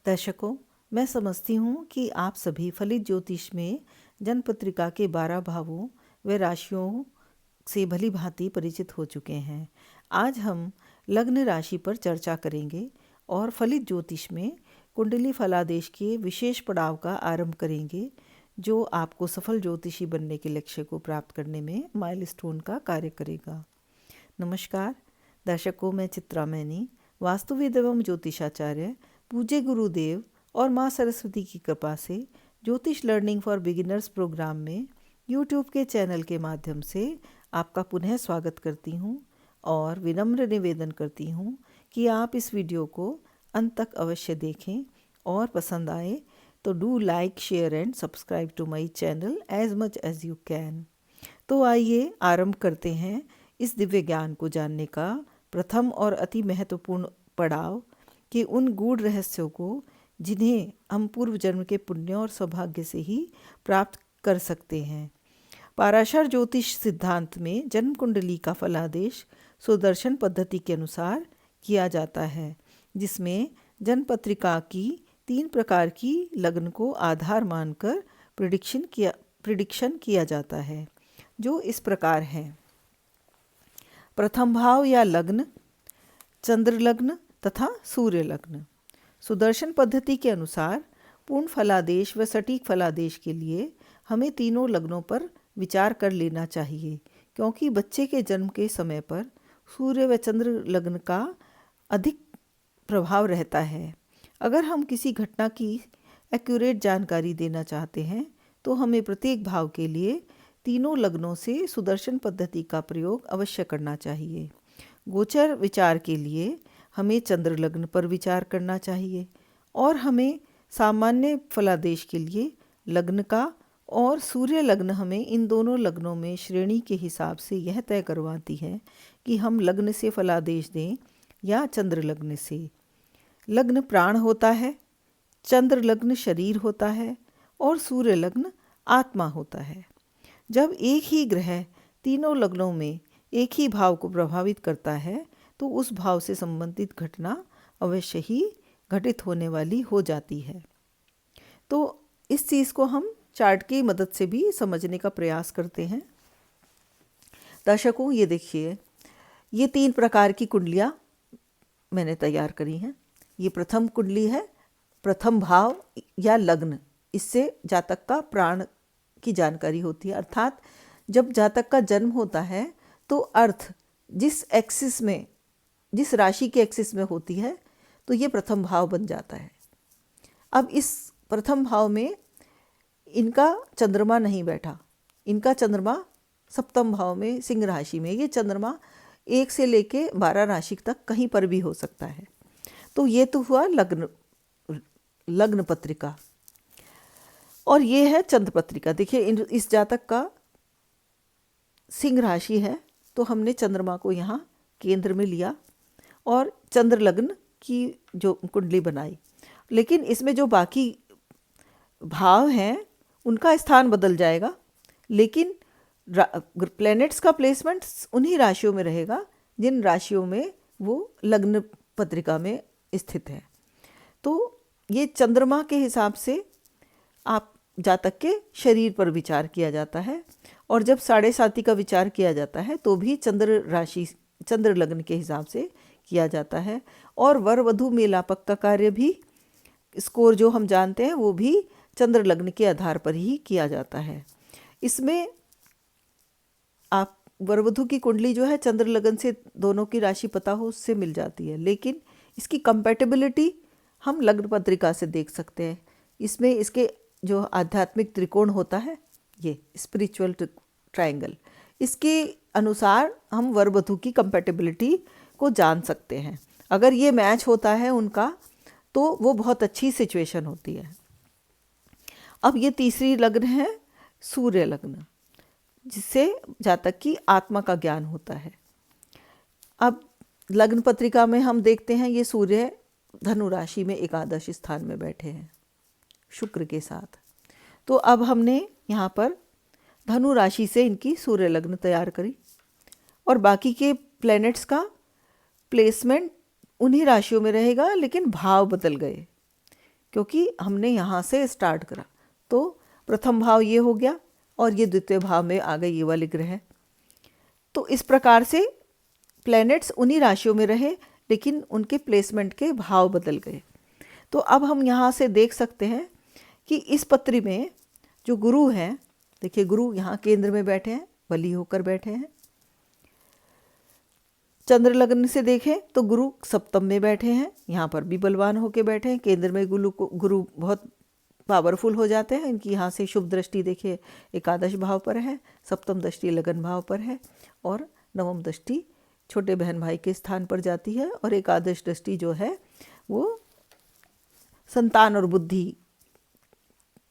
दर्शकों, मैं समझती हूँ कि आप सभी फलित ज्योतिष में जन्म पत्रिका के 12 भावों व राशियों से भली भांति परिचित हो चुके हैं। आज हम लग्न राशि पर चर्चा करेंगे और फलित ज्योतिष में कुंडली फलादेश के विशेष पड़ाव का आरंभ करेंगे, जो आपको सफल ज्योतिषी बनने के लक्ष्य को प्राप्त करने में माइलस्टोन का कार्य करेगा। नमस्कार दर्शकों, मैं चित्रा मैनी, वास्तुविद एवं ज्योतिषाचार्य, पूज्य गुरुदेव और माँ सरस्वती की कृपा से ज्योतिष लर्निंग फॉर बिगिनर्स प्रोग्राम में यूट्यूब के चैनल के माध्यम से आपका पुनः स्वागत करती हूँ और विनम्र निवेदन करती हूँ कि आप इस वीडियो को अंत तक अवश्य देखें और पसंद आए तो do like, share and subscribe to my channel as much as you can. तो आइए आरंभ करते हैं इस दिव्य ज्ञान को जानने का प्रथम और अति महत्वपूर्ण पड़ाव कि उन गूढ़ रहस्यों को जिन्हें हम पूर्व जन्म के पुण्य और सौभाग्य से ही प्राप्त कर सकते हैं। पाराशर ज्योतिष सिद्धांत में जन्म कुंडली का फलादेश सुदर्शन पद्धति के अनुसार किया जाता है, जिसमें जन्म पत्रिका की 3 प्रकार की लग्न को आधार मानकर प्रिडिक्शन किया जाता है, जो इस प्रकार हैं। प्रथम भाव या लग्न, चंद्र लग्न तथा सूर्य लग्न। सुदर्शन पद्धति के अनुसार पूर्ण फलादेश व सटीक फलादेश के लिए हमें तीनों लग्नों पर विचार कर लेना चाहिए, क्योंकि बच्चे के जन्म के समय पर सूर्य व चंद्र लग्न का अधिक प्रभाव रहता है। अगर हम किसी घटना की एक्यूरेट जानकारी देना चाहते हैं तो हमें प्रत्येक भाव के लिए तीनों लग्नों से सुदर्शन पद्धति का प्रयोग अवश्य करना चाहिए। गोचर विचार के लिए हमें चंद्र लग्न पर विचार करना चाहिए और हमें सामान्य फलादेश के लिए लग्न का, और सूर्य लग्न हमें इन दोनों लग्नों में श्रेणी के हिसाब से यह तय करवाती है कि हम लग्न से फलादेश दें या चंद्र लग्न से। लग्न प्राण होता है, चंद्र लग्न शरीर होता है और सूर्य लग्न आत्मा होता है। जब एक ही ग्रह तीनों लग्नों में एक ही भाव को प्रभावित करता है तो उस भाव से संबंधित घटना अवश्य ही घटित होने वाली हो जाती है। तो इस चीज़ को हम चार्ट की मदद से भी समझने का प्रयास करते हैं। दर्शकों, ये देखिए, ये 3 प्रकार की कुंडलियाँ मैंने तैयार करी हैं। ये प्रथम कुंडली है, प्रथम भाव या लग्न। इससे जातक का प्राण की जानकारी होती है, अर्थात जब जातक का जन्म होता है तो अर्थ जिस एक्सिस में, जिस राशि के एक्सिस में होती है तो ये प्रथम भाव बन जाता है। अब इस प्रथम भाव में इनका चंद्रमा नहीं बैठा, इनका चंद्रमा सप्तम भाव में सिंह राशि में, ये चंद्रमा 1 से लेके 12 राशि तक कहीं पर भी हो सकता है। तो ये तो हुआ लग्न पत्रिका, और ये है चंद्र पत्रिका। देखिए, इस जातक का सिंह राशि है तो हमने चंद्रमा को यहाँ केंद्र में लिया और चंद्र लग्न की जो कुंडली बनाई। लेकिन इसमें जो बाकी भाव हैं उनका स्थान बदल जाएगा, लेकिन प्लैनेट्स का प्लेसमेंट उन्हीं राशियों में रहेगा जिन राशियों में वो लग्न पत्रिका में स्थित है। तो ये चंद्रमा के हिसाब से आप जातक के शरीर पर विचार किया जाता है, और जब 7.5 का विचार किया जाता है तो भी चंद्र राशि, चंद्र लग्न के हिसाब से किया जाता है। और वर वधु मेलापक का कार्य भी, स्कोर जो हम जानते हैं, वो भी चंद्र लग्न के आधार पर ही किया जाता है। इसमें आप वर वधु की कुंडली जो है चंद्र लग्न से दोनों की राशि पता हो उससे मिल जाती है, लेकिन इसकी कंपैटिबिलिटी हम लग्न पत्रिका से देख सकते हैं। इसमें इसके जो आध्यात्मिक त्रिकोण होता है, ये स्पिरिचुअल ट्रायंगल, इसके अनुसार हम वर वधु की कंपैटिबिलिटी को जान सकते हैं। अगर ये मैच होता है उनका तो वो बहुत अच्छी सिचुएशन होती है। अब ये तीसरी लग्न है सूर्य लग्न, जिससे जातक की आत्मा का ज्ञान होता है। अब लग्न पत्रिका में हम देखते हैं ये सूर्य धनु राशि में एकादश स्थान में बैठे हैं शुक्र के साथ। तो अब हमने यहाँ पर धनु राशि से इनकी सूर्य लग्न तैयार करी, और बाकी के प्लैनेट्स का प्लेसमेंट उन्हीं राशियों में रहेगा, लेकिन भाव बदल गए। क्योंकि हमने यहाँ से स्टार्ट करा। तो प्रथम भाव ये हो गया और ये द्वितीय भाव में आ गए ये वाले ग्रह। तो इस प्रकार से प्लैनेट्स उन्हीं राशियों में रहे, लेकिन उनके प्लेसमेंट के भाव बदल गए। तो अब हम यहाँ से देख सकते हैं कि इस पत्री में जो गुरु हैं, देखिए गुरु यहाँ केंद्र में बैठे हैं, बली होकर बैठे हैं। चंद्र लग्न से देखें तो गुरु सप्तम में बैठे हैं, यहाँ पर भी बलवान होकर बैठे हैं। केंद्र में गुरु बहुत पावरफुल हो जाते हैं। इनकी यहाँ से शुभ दृष्टि देखिए एकादश भाव पर है, सप्तम दृष्टि लगन भाव पर है और नवम दृष्टि छोटे बहन भाई के स्थान पर जाती है और एकादश दृष्टि जो है वो संतान और बुद्धि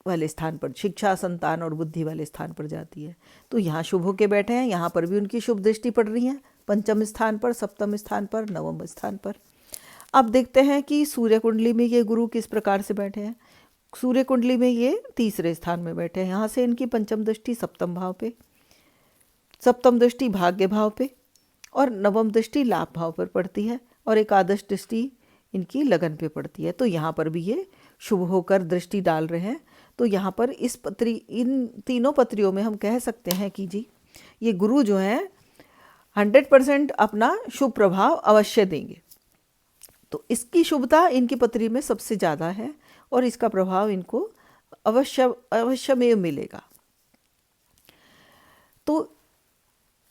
वाले स्थान पर, शिक्षा, संतान और बुद्धि वाले स्थान पर जाती है। तो यहाँ शुभ होके बैठे हैं, यहाँ पर भी उनकी शुभ दृष्टि पड़ रही है, पंचम स्थान पर, सप्तम स्थान पर, नवम स्थान पर। अब देखते हैं कि सूर्य कुंडली में ये गुरु किस प्रकार से बैठे हैं। सूर्य कुंडली में ये तीसरे स्थान में बैठे हैं, यहाँ से इनकी पंचम दृष्टि सप्तम भाव पे, सप्तम दृष्टि भाग्य भाव पे और नवम दृष्टि लाभ भाव पर पड़ती है और एकादश दृष्टि इनकी लगन पे पड़ती है। तो यहाँ पर भी ये शुभ होकर दृष्टि डाल रहे हैं। तो यहाँ पर इन तीनों पत्रियों में हम कह सकते हैं कि जी ये गुरु जो हैं 100% अपना शुभ प्रभाव अवश्य देंगे। तो इसकी शुभता इनकी पत्री में सबसे ज़्यादा है और इसका प्रभाव इनको अवश्यमेव मिलेगा। तो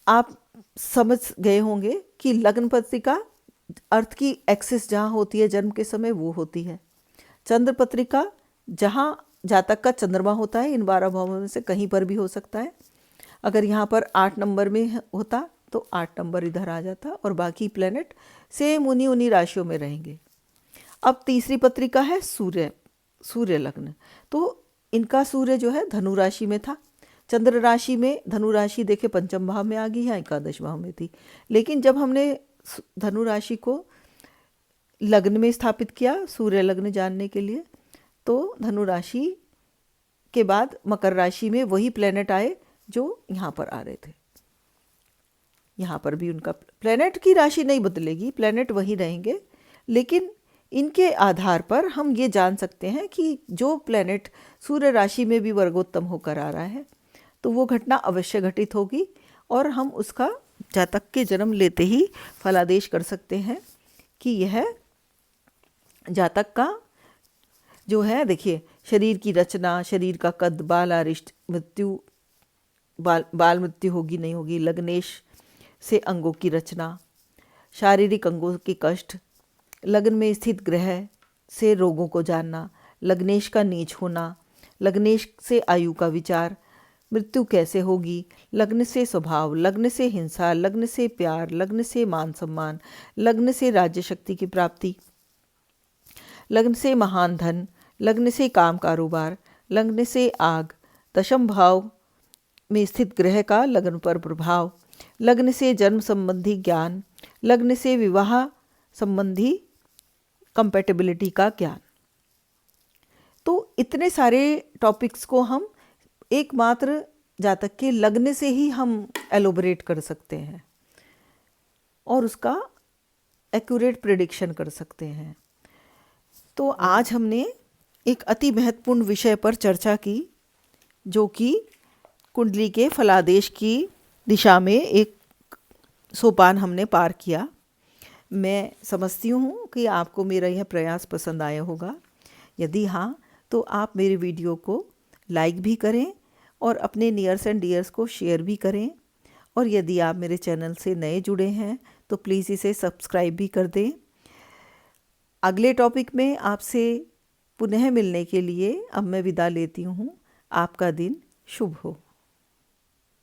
आप समझ गए होंगे कि लग्न पत्रिका अर्थ की एक्सिस जहाँ होती है जन्म के समय वो होती है। चंद्र पत्रिका जहाँ जातक का चंद्रमा होता है, इन 12 भावों में से कहीं पर भी हो सकता है। अगर यहाँ पर 8 नंबर में होता तो 8 नंबर इधर आ जाता और बाकी प्लेनेट सेम उन्हीं राशियों में रहेंगे। अब तीसरी पत्रिका है सूर्य लग्न। तो इनका सूर्य जो है धनु राशि में था, चंद्र राशि में, धनु राशि देखे पंचम भाव में आ गई है, एकादश भाव में थी। लेकिन जब हमने धनु राशि को लग्न में स्थापित किया सूर्य लग्न जानने के लिए, तो धनु राशि के बाद मकर राशि में वही प्लेनेट आए जो यहाँ पर आ रहे थे। यहाँ पर भी उनका प्लेनेट की राशि नहीं बदलेगी, प्लेनेट वही रहेंगे, लेकिन इनके आधार पर हम ये जान सकते हैं कि जो प्लेनेट सूर्य राशि में भी वर्गोत्तम होकर आ रहा है तो वो घटना अवश्य घटित होगी और हम उसका जातक के जन्म लेते ही फलादेश कर सकते हैं कि यह जातक का जो है, देखिए शरीर की रचना, शरीर का कद, बाल अरिष्ट, मृत्यु, बाल मृत्यु होगी नहीं होगी, लग्नेश से अंगों की रचना, शारीरिक अंगों के कष्ट, लग्न में स्थित ग्रह से रोगों को जानना, लग्नेश का नीच होना, लग्नेश से आयु का विचार, मृत्यु कैसे होगी, लग्न से स्वभाव, लग्न से हिंसा, लग्न से प्यार, लग्न से मान सम्मान, लग्न से राज्य शक्ति की प्राप्ति, लग्न से महान धन, लग्न से काम कारोबार, लग्न से आग, दशम भाव में स्थित ग्रह का लग्न पर प्रभाव, लग्न से जन्म संबंधी ज्ञान, लग्न से विवाह संबंधी कंपैटिबिलिटी का ज्ञान। तो इतने सारे टॉपिक्स को हम एकमात्र जातक के लग्न से ही हम एलोबरेट कर सकते हैं और उसका एक्यूरेट प्रेडिक्शन कर सकते हैं। तो आज हमने एक अति महत्वपूर्ण विषय पर चर्चा की जो कि कुंडली के फलादेश की दिशा में एक सोपान हमने पार किया। मैं समझती हूँ कि आपको मेरा यह प्रयास पसंद आया होगा। यदि हाँ तो आप मेरे वीडियो को लाइक भी करें और अपने नियर्स एंड डियर्स को शेयर भी करें। और यदि आप मेरे चैनल से नए जुड़े हैं तो प्लीज़ इसे सब्सक्राइब भी कर दें। अगले टॉपिक में आपसे पुनः मिलने के लिए अब मैं विदा लेती हूँ। आपका दिन शुभ हो।